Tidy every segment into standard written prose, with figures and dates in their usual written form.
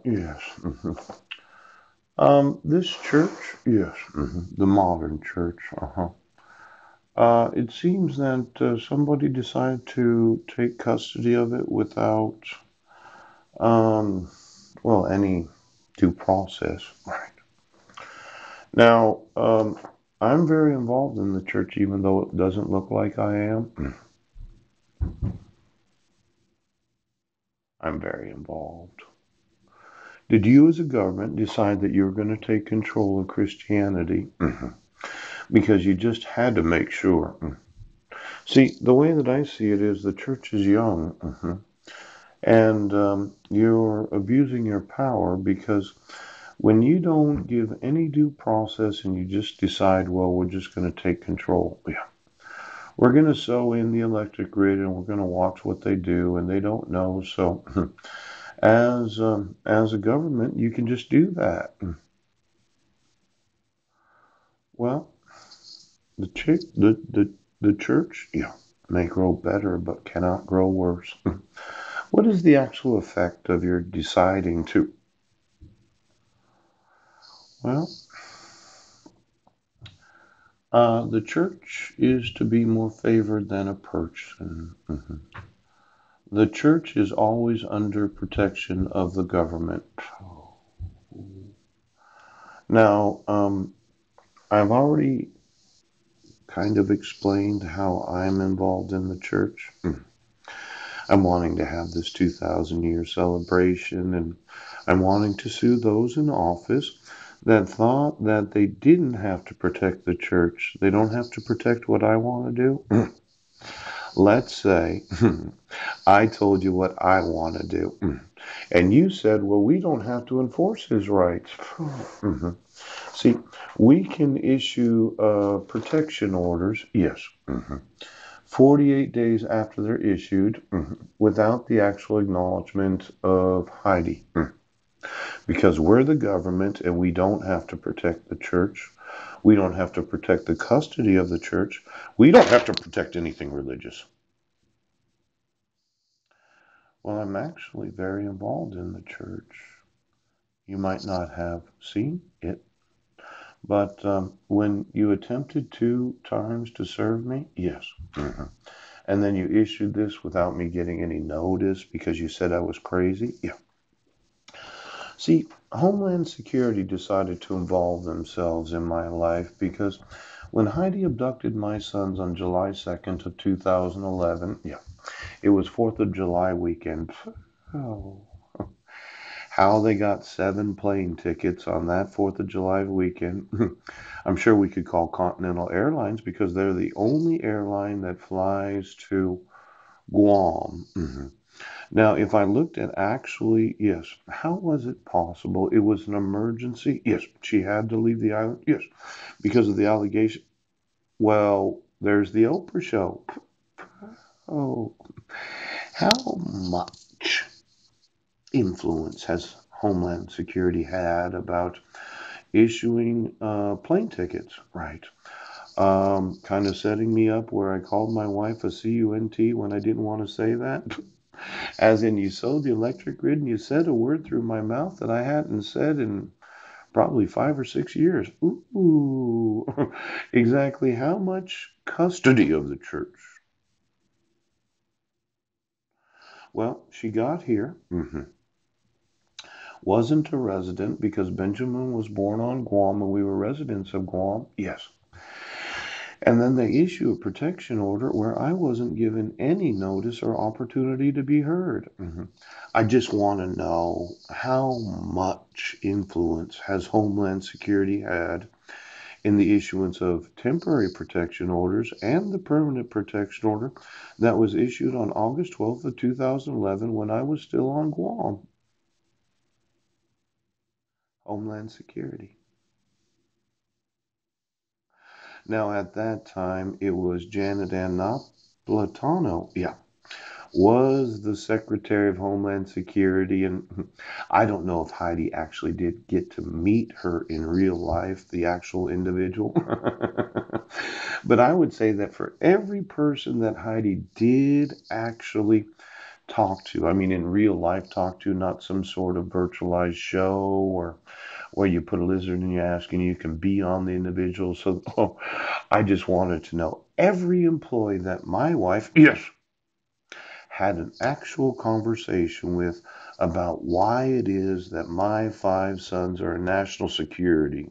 Well, yes. This church, yes, the modern church. It seems that somebody decided to take custody of it without, um, well, any due process. Right. Now, I'm very involved in the church, even though it doesn't look like I am. I'm very involved. Did you, as a government, decide that you were going to take control of Christianity? Because you just had to make sure. See, the way that I see it is the church is young, and you're abusing your power because when you don't give any due process and you just decide, well, we're just going to take control. Yeah. We're going to sew in the electric grid and we're going to watch what they do, and they don't know. So, as a government, you can just do that. Well, the church, yeah, may grow better, but cannot grow worse. What is the actual effect of your deciding to? Well, the church is to be more favored than a person. The church is always under protection of the government. Now, I've already kind of explained how I'm involved in the church. I'm wanting to have this 2,000 year celebration, and I'm wanting to sue those in office that thought that they didn't have to protect the church. They don't have to protect what I want to do. Let's say I told you what I want to do, and you said, well, we don't have to enforce his rights. See, we can issue protection orders, yes, 48 days after they're issued, without the actual acknowledgement of Heidi. Because we're the government and we don't have to protect the church. We don't have to protect the custody of the church. We don't have to protect anything religious. Well, I'm actually very involved in the church. You might not have seen it, but when you attempted 2 times to serve me, yes. And then you issued this without me getting any notice because you said I was crazy, yeah. See, Homeland Security decided to involve themselves in my life because when Heidi abducted my sons on July 2nd of 2011, yeah, it was 4th of July weekend. Oh, how they got 7 plane tickets on that 4th of July weekend. I'm sure we could call Continental Airlines because they're the only airline that flies to Guam. Now, if I looked at actually, yes, how was it possible? It was an emergency. Yes, she had to leave the island. Yes, because of the allegation. Well, there's the Oprah show. Oh, how much influence has Homeland Security had about issuing plane tickets? Right. Kind of setting me up where I called my wife a cunt when I didn't want to say that. As in, you sewed the electric grid and you said a word through my mouth that I hadn't said in probably 5 or 6 years. Ooh, exactly how much custody of the church? Well, she got here, wasn't a resident because Benjamin was born on Guam and we were residents of Guam. Yes. And then they issue a protection order where I wasn't given any notice or opportunity to be heard. I just want to know how much influence has Homeland Security had in the issuance of temporary protection orders and the permanent protection order that was issued on August 12th of 2011 when I was still on Guam. Homeland Security. Now, at that time, it was Janet Ann Napolitano. Yeah, was the Secretary of Homeland Security. And I don't know if Heidi actually did get to meet her in real life, the actual individual. But I would say that for every person that Heidi did actually talk to. I mean, in real life, talk to, not some sort of virtualized show or where you put a lizard in your ass and you can be on the individual. So, I just wanted to know every employee that my wife, yes, had an actual conversation with about why it is that my 5 sons are in national security.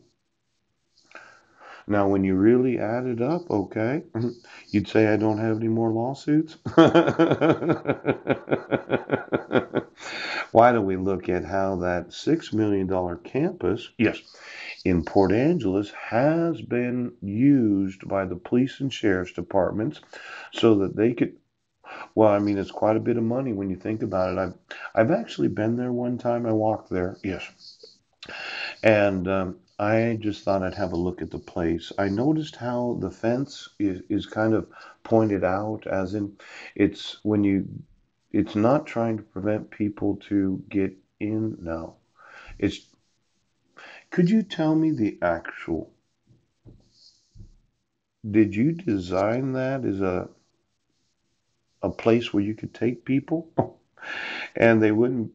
Now, when you really add it up, okay, you'd say I don't have any more lawsuits? Why don't we look at how that $6 million campus, yes, in Port Angeles has been used by the police and sheriff's departments so that they could, well, I mean, it's quite a bit of money when you think about it. I've actually been there one time. I walked there, yes, and I just thought I'd have a look at the place. I noticed how the fence is kind of pointed out, as in it's when you, it's not trying to prevent people to get in. No, it's. Could you tell me the actual? Did you design that as a place where you could take people, and they wouldn't?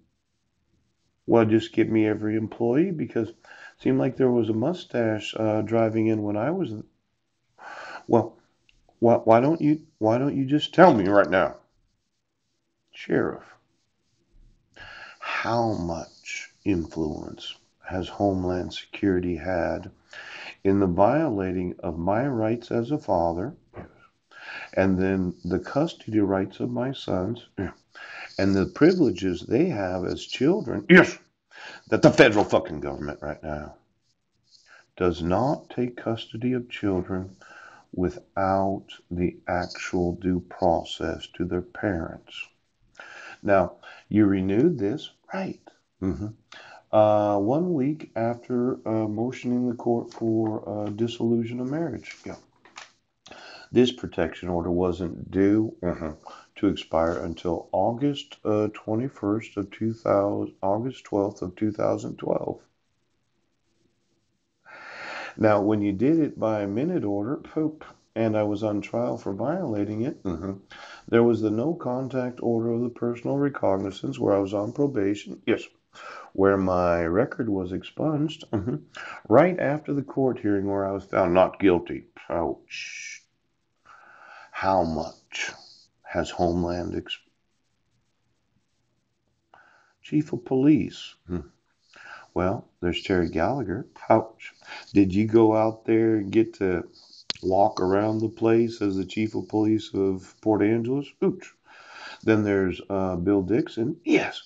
Well, just give me every employee because it seemed like there was a mustache driving in when I was. Well, why don't you just tell me right now, Sheriff? How much influence has Homeland Security had in the violating of my rights as a father, and then the custody rights of my sons, and the privileges they have as children? Yes, that the federal fucking government right now does not take custody of children without the actual due process to their parents. Now, you renewed this, right? hmm 1 week after motioning the court for dissolution of marriage. Yeah. This protection order wasn't due to expire until August 21st of 2000, August 12th of 2012. Now, when you did it by minute order, poop, and I was on trial for violating it, there was the no contact order of the personal recognizance where I was on probation, yes, where my record was expunged, right after the court hearing where I was found not guilty. Ouch. How much has Homeland Chief of Police? Well, there's Terry Gallagher. Ouch. Did you go out there and get to walk around the place as the chief of police of Port Angeles? Ooch. Then there's Bill Dixon. Yes.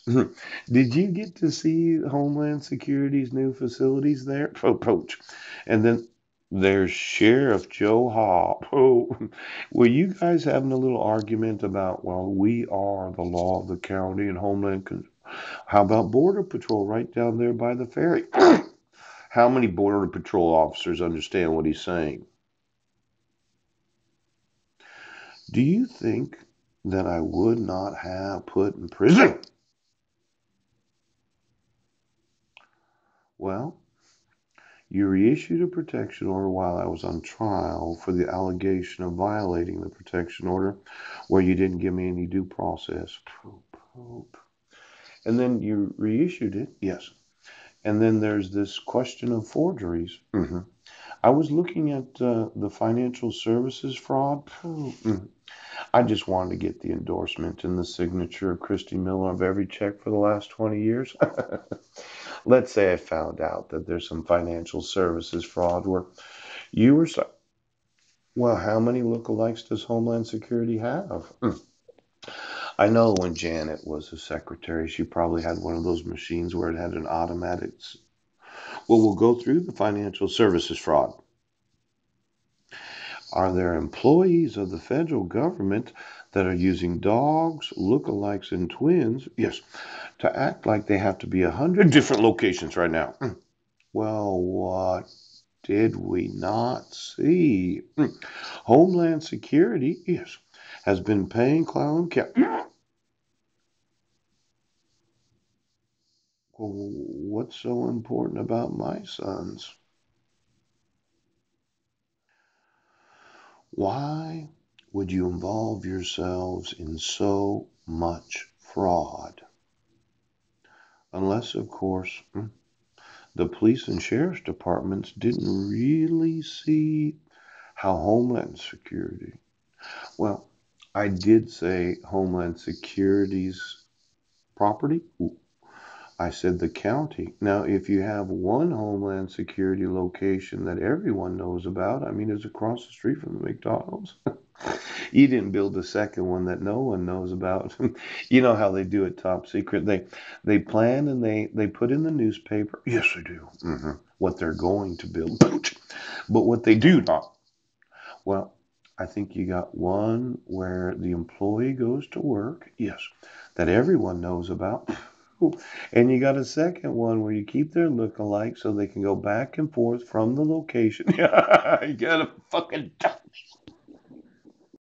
Did you get to see Homeland Security's new facilities there? Poach. And then there's Sheriff Joe Hobb. Oh, were you guys having a little argument about, well, we are the law of the county and How about Border Patrol right down there by the ferry? How many Border Patrol officers understand what he's saying? Do you think that I would not have put in prison? Well, you reissued a protection order while I was on trial for the allegation of violating the protection order where you didn't give me any due process. And then you reissued it, yes. And then there's this question of forgeries. I was looking at the financial services fraud. I just wanted to get the endorsement and the signature of Christy Miller of every check for the last 20 years. Let's say I found out that there's some financial services fraud where you were so. Well, how many lookalikes does Homeland Security have? I know when Janet was a secretary, she probably had one of those machines where it had an automatic. Well, we'll go through the financial services fraud. Are there employees of the federal government that are using dogs, lookalikes, and twins? Yes, to act like they have to be 100 different locations right now. Well, what did we not see? Homeland Security, yes, has been paying Clown Cap. Well, what's so important about my sons? Why would you involve yourselves in so much fraud. Unless, of course, the police and sheriff's departments didn't really see how Homeland Security, well, I did say Homeland Security's property. Ooh, I said the county. Now, if you have one Homeland Security location that everyone knows about, I mean, it's across the street from the McDonald's. You didn't build a second one that no one knows about. You know how they do it top secret. They plan and they put in the newspaper. Yes, they do. What they're going to build, but what they do not. Well, I think you got one where the employee goes to work. Yes, that everyone knows about. And you got a second one where you keep their look-alike so they can go back and forth from the location. You got a fucking